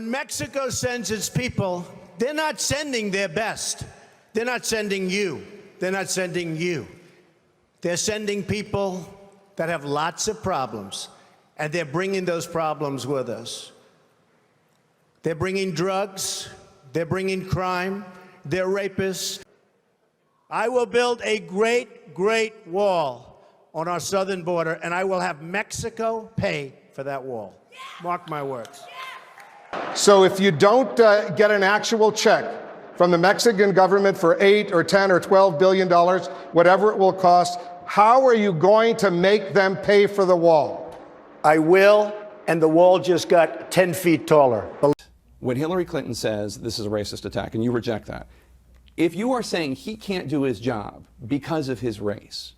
When Mexico sends its people, they're not sending their best. They're not sending you. They're not sending you. They're sending people that have lots of problems, and they're bringing those problems with us. They're bringing drugs. They're bringing crime. They're rapists. I will build a great, great wall on our southern border, and I will have Mexico pay for that wall. Mark my words. So if you don't get an actual check from the Mexican government for $8 or $10 or $12 billion, whatever it will cost, how are you going to make them pay for the wall? I will, and the wall just got 10 feet taller. When Hillary Clinton says this is a racist attack, and you reject that, if you are saying he can't do his job because of his race,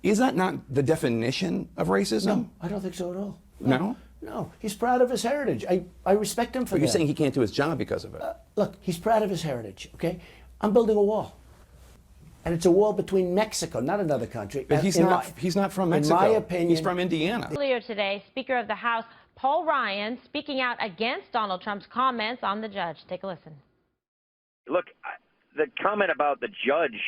is that not the definition of racism? No, I don't think so at all. No? No, he's proud of his heritage. I respect him for that. But you're saying he can't do his job because of it. Look, he's proud of his heritage, okay? I'm building a wall. And it's a wall between Mexico, not another country. But he's not from Mexico. In my opinion, he's from Indiana. Earlier today, Speaker of the House Paul Ryan speaking out against Donald Trump's comments on the judge. Take a listen. Look, the comment about the judge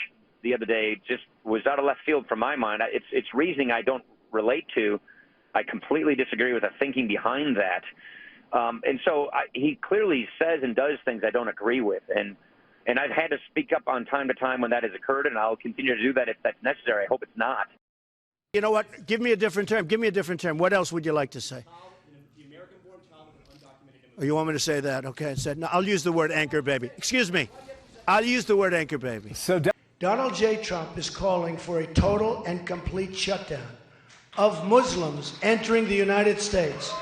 the other day just was out of left field from my mind. It's reasoning I don't relate to. I completely disagree with the thinking behind that. And so he clearly says and does things I don't agree with. And I've had to speak up on time to time when that has occurred, and I'll continue to do that if that's necessary. I hope it's not. You know what? Give me a different term. Give me a different term. What else would you like to say? Oh, you want me to say that? Okay, I said, no, I'll use the word anchor baby. Excuse me. I'll use the word anchor baby. Donald J. Trump is calling for a total and complete shutdown of Muslims entering the United States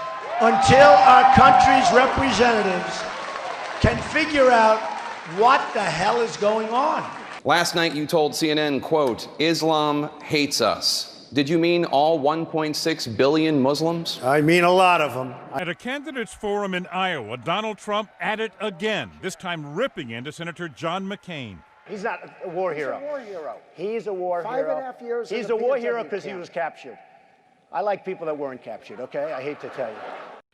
until our country's representatives can figure out what the hell is going on. Last night you told CNN, quote, Islam hates us. Did you mean all 1.6 billion Muslims? I mean a lot of them. At a candidates forum in Iowa, Donald Trump at it again, this time ripping into Senator John McCain. He's not a war hero. He's a war hero. He's a war hero. 5.5 years. He's a war hero because he was captured. I like people that weren't captured, okay? I hate to tell you.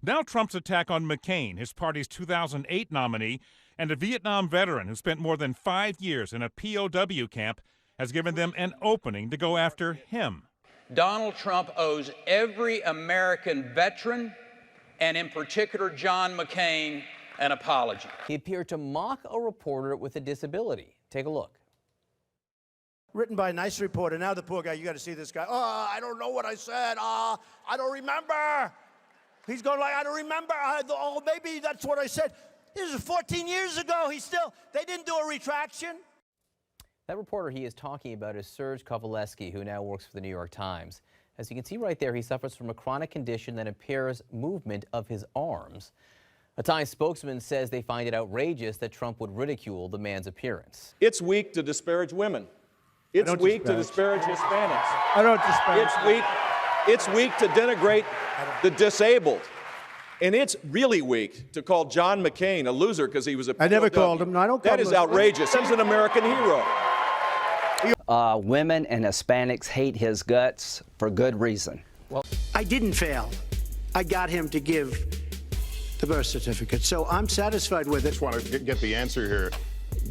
Now Trump's attack on McCain, his party's 2008 nominee, and a Vietnam veteran who spent more than 5 years in a POW camp, has given them an opening to go after him. Donald Trump owes every American veteran, and in particular John McCain, an apology. He appeared to mock a reporter with a disability. Take a look. Written by a nice reporter. Now the poor guy, you got to see this guy. Oh, I don't know what I said. I don't remember. He's going like, I don't remember. Oh, maybe that's what I said. This is 14 years ago. They didn't do a retraction. That reporter he is talking about is Serge Kovaleski, who now works for the New York Times. As you can see right there, he suffers from a chronic condition that impairs movement of his arms. A Times spokesman says they find it outrageous that Trump would ridicule the man's appearance. It's weak to disparage women. It's weak to disparage Hispanics. I don't disparage. It's weak to denigrate the disabled. And it's really weak to call John McCain a loser because he was a... I never called him. No, I don't call him. That is outrageous. He's an American hero. Women and Hispanics hate his guts for good reason. Well, I didn't fail. I got him to give the birth certificate, so I'm satisfied with it. I just want to get the answer here.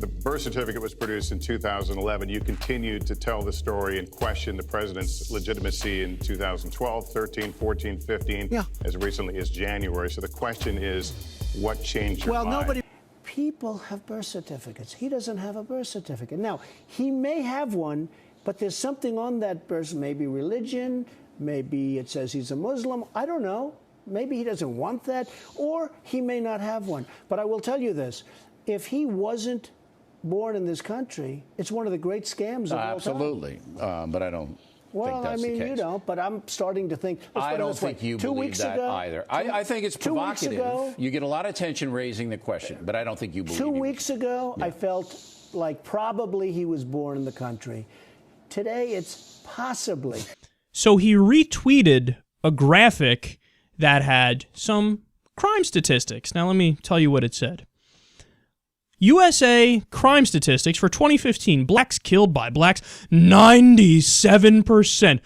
The birth certificate was produced in 2011. You continued to tell the story and question the president's legitimacy in 2012, 13, 14, 15, as recently as January. So the question is, what changed your mind? People have birth certificates. He doesn't have a birth certificate. Now, he may have one, but there's something on that person, maybe religion, maybe it says he's a Muslim. I don't know. Maybe he doesn't want that, or he may not have one. But I will tell you this. If he wasn't born in this country, it's one of the great scams of all time. Absolutely. But I don't think that's the case. You don't, but I'm starting to think. I don't think you believe that either. I think it's provocative. You get a lot of attention raising the question, but I don't think you believe it. 2 weeks ago, I felt like probably he was born in the country. Today, it's possibly. So he retweeted a graphic that had some crime statistics. Now, let me tell you what it said. USA crime statistics for 2015, blacks killed by blacks, 97%.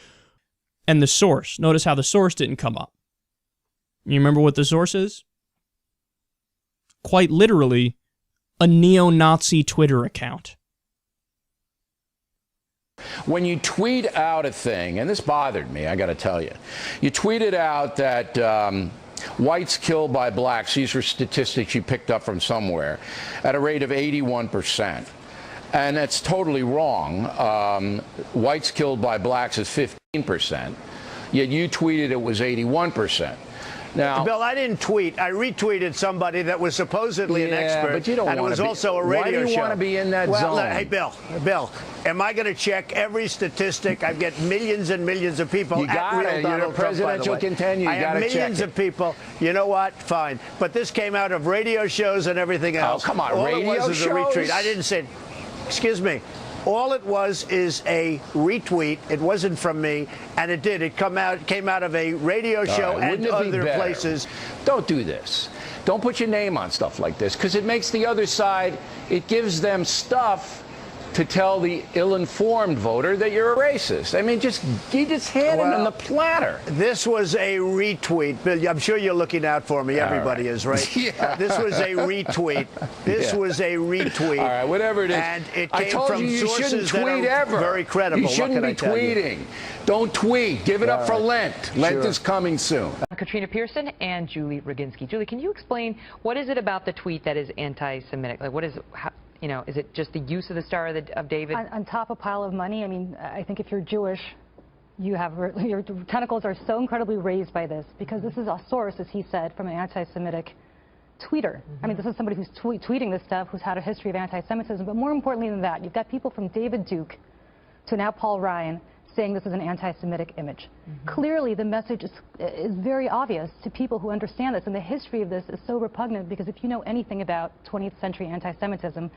And the source, notice how the source didn't come up. You remember what the source is? quite literally, a neo-Nazi Twitter account. When you tweet out a thing, and this bothered me, I got to tell you, you tweeted out that whites killed by blacks, these were statistics you picked up from somewhere, at a rate of 81%. And that's totally wrong. Whites killed by blacks is 15%, yet you tweeted it was 81%. Now, Bill, I didn't tweet. I retweeted somebody that was supposedly an expert, but you don't and it was also a radio show. Why do you want to be in that zone? Hey, Bill, am I going to check every statistic? I've got millions and millions of people. You got it. You're a presidential contender. You got to check it. I have millions of people. You know what? Fine. But this came out of radio shows and everything else. Oh, come on, radio shows? All it was is a retweet. I didn't say. Excuse me. All it was is a retweet. It wasn't from me, and it did. It came out of a radio show and other places. Don't do this. Don't put your name on stuff like this, because it makes the other side, it gives them stuff to tell the ill-informed voter that you're a racist. I mean, you just handed them the platter. This was a retweet. Bill, I'm sure you're looking out for me. Everybody is, right? Yeah. This was a retweet. This was a retweet. All right, whatever it is. And it I came told from you sources shouldn't tweet that are ever. very credible. You shouldn't be tweeting. Don't tweet. Give it up for Lent. Lent is coming soon. Katrina Pearson and Julie Roginski. Julie, can you explain what is it about the tweet that is anti-Semitic? Like, what is is it just the use of the Star of David? On top of a pile of money, I mean, I think if you're Jewish, your tentacles are so incredibly raised by this, because this is a source, as he said, from an anti-Semitic tweeter. I mean, this is somebody who's tweeting this stuff, who's had a history of anti-Semitism. But more importantly than that, you've got people from David Duke to now Paul Ryan saying this is an anti-Semitic image. Clearly, the message is very obvious to people who understand this, and the history of this is so repugnant, because if you know anything about 20th century anti-Semitism,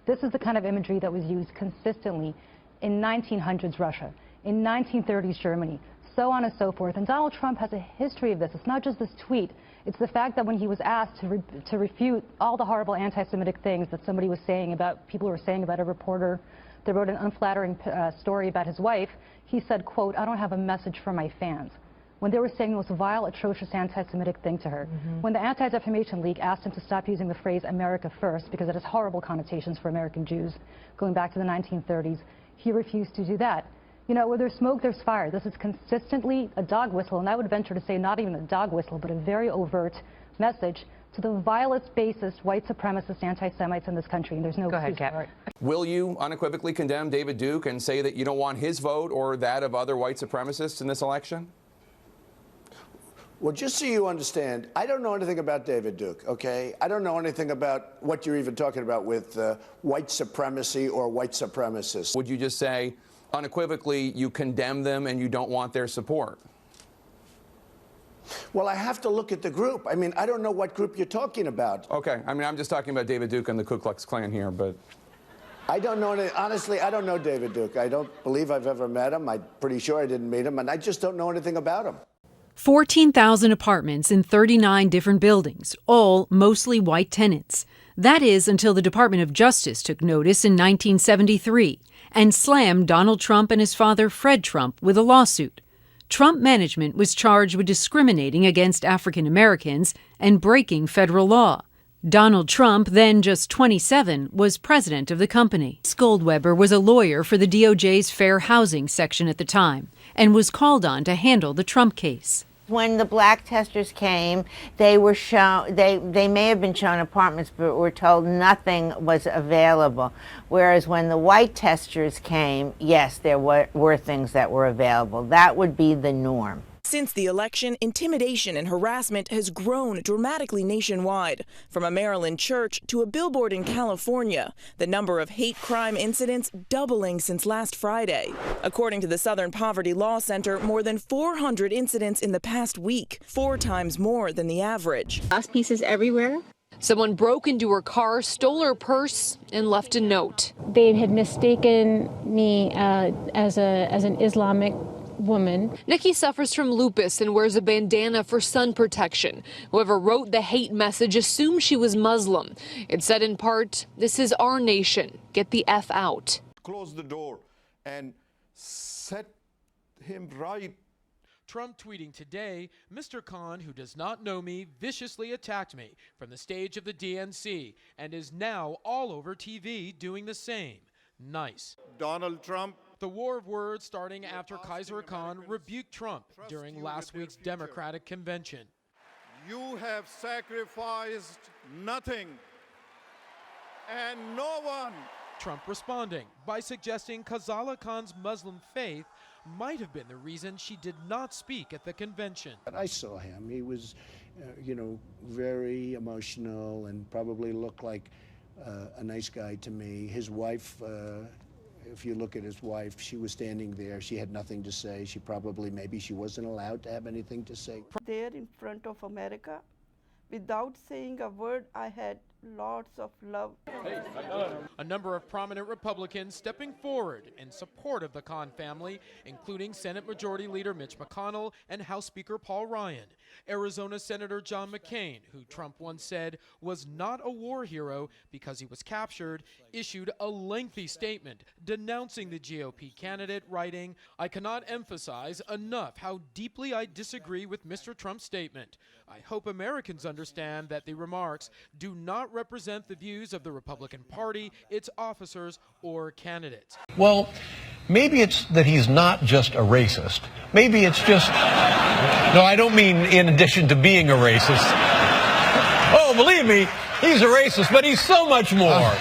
this is the kind of imagery that was used consistently in 1900s Russia, in 1930s Germany, so on and so forth. And Donald Trump has a history of this. It's not just this tweet. It's the fact that when he was asked to refute all the horrible anti-Semitic things that somebody was saying about, people were saying about a reporter that wrote an unflattering story about his wife, he said, quote, "I don't have a message for my fans." When they were saying the most vile, atrocious anti-Semitic thing to her. When the Anti-Defamation League asked him to stop using the phrase America first, because it has horrible connotations for American Jews going back to the 1930s, he refused to do that. You know, where there's smoke, there's fire. This is consistently a dog whistle, and I would venture to say not even a dog whistle, but a very overt message to the vilest, basest, white supremacist anti-Semites in this country, and there's no excuse for it. Will you unequivocally condemn David Duke and say that you don't want his vote or that of other white supremacists in this election? Well, just so you understand, I don't know anything about David Duke, okay? I don't know anything about what you're even talking about with white supremacy or white supremacists. Would you just say, unequivocally, you condemn them and you don't want their support? Well, I have to look at the group. I mean, I don't know what group you're talking about. Okay, I mean, I'm just talking about David Duke and the Ku Klux Klan here, but... I don't know, honestly, I don't know David Duke. I don't believe I've ever met him. I'm pretty sure I didn't meet him, and I just don't know anything about him. 14,000 apartments in 39 different buildings, all mostly white tenants. That is until the Department of Justice took notice in 1973 and slammed Donald Trump and his father Fred Trump with a lawsuit. Trump management was charged with discriminating against African Americans and breaking federal law. Donald Trump, then just 27, was president of the company. Goldweber was a lawyer for the DOJ's Fair Housing section at the time and was called on to handle the Trump case. When the black testers came, they were shown, they may have been shown apartments, but were told nothing was available. Whereas when the white testers came, yes, there were things that were available. That would be the norm. Since the election, intimidation and harassment has grown dramatically nationwide. From a Maryland church to a billboard in California, the number of hate crime incidents doubling since last Friday. According to the Southern Poverty Law Center, more than 400 incidents in the past week, 4 times more than the average. Glass pieces everywhere. Someone broke into her car, stole her purse, and left a note. They had mistaken me as an Islamic woman. Nikki suffers from lupus and wears a bandana for sun protection. Whoever wrote the hate message assumed she was Muslim. It said in part, "This is our nation. Get the F out." Close the door and set him right Trump tweeting today, Mr. Khan, who does not know me, viciously attacked me from the stage of the DNC and is now all over TV doing the same. Nice. Donald Trump. The war of words starting after Kaiser Khan rebuked Trump during last week's Democratic convention. You have sacrificed nothing and no one. Trump responding by suggesting Khazala Khan's Muslim faith might have been the reason she did not speak at the convention. I saw him. He was, very emotional and probably looked like a nice guy to me. His wife, if you look at his wife, she was standing there. She had nothing to say. Maybe she wasn't allowed to have anything to say. There in front of America, without saying a word, I had lots of love. A number of prominent Republicans stepping forward in support of the Khan family, including Senate Majority Leader Mitch McConnell and House Speaker Paul Ryan. Arizona Senator John McCain, who Trump once said was not a war hero because he was captured, issued a lengthy statement denouncing the GOP candidate, writing, "I cannot emphasize enough how deeply I disagree with Mr. Trump's statement. I hope Americans understand that the remarks do not represent the views of the Republican Party, its officers, or candidates." Well, maybe it's that he's not just a racist. Maybe it's just... No, I don't mean in addition to being a racist. Oh, believe me, he's a racist, but he's so much more.